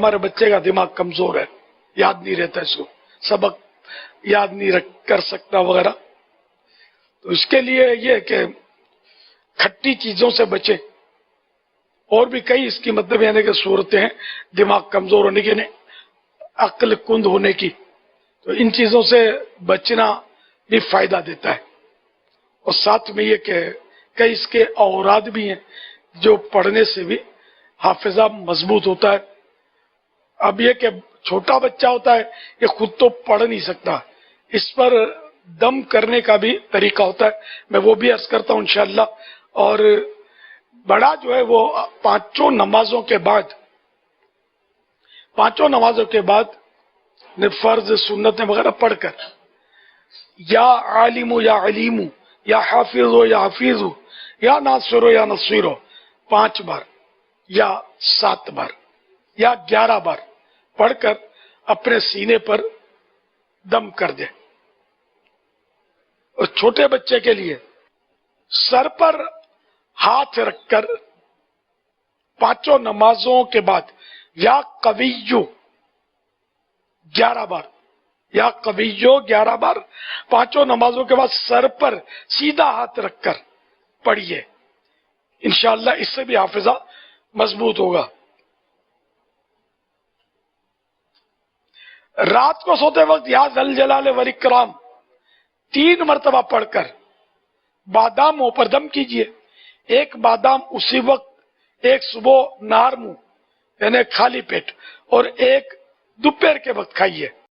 ہمارے بچے کا دماغ کمزور ہے، یاد نہیں رہتا، اس کو سبق یاد نہیں کر سکتا وغیرہ، تو اس کے لیے یہ کہ کھٹی چیزوں سے بچے۔ اور بھی کئی اس کی مطلب یعنی کہ صورتیں ہیں دماغ کمزور ہونے کی، عقل کند ہونے کی، تو ان چیزوں سے بچنا بھی فائدہ دیتا ہے۔ اور ساتھ میں یہ کہ کئی اس کے اوراد بھی ہیں جو پڑھنے سے بھی حافظہ مضبوط ہوتا ہے۔ اب یہ کہ چھوٹا بچہ ہوتا ہے یہ خود تو پڑھ نہیں سکتا، اس پر دم کرنے کا بھی طریقہ ہوتا ہے، میں وہ بھی عرض کرتا ہوں انشاءاللہ۔ اور بڑا جو ہے وہ پانچوں نمازوں کے بعد فرض سنت وغیرہ پڑھ کر یا عالم یا علیم یا حافظ یا حفیظ یا ناصر یا نصیر 5 بار یا 7 بار یا 11 بار پڑھ کر اپنے سینے پر دم کر دے۔ اور چھوٹے بچے کے لیے سر پر ہاتھ رکھ کر 5 نمازوں کے بعد یا قویو 11 بار، یا قویو 11 بار 5 نمازوں کے بعد سر پر سیدھا ہاتھ رکھ کر پڑھیے، انشاءاللہ اس سے بھی حافظہ مضبوط ہوگا۔ رات کو سوتے وقت یا ذل جلال والاکرام 3 مرتبہ پڑھ کر باداموں پر دم کیجئے، 1 بادام اسی وقت، 1 صبح نہار منہ یعنی خالی پیٹ، اور 1 دوپہر کے وقت کھائیے۔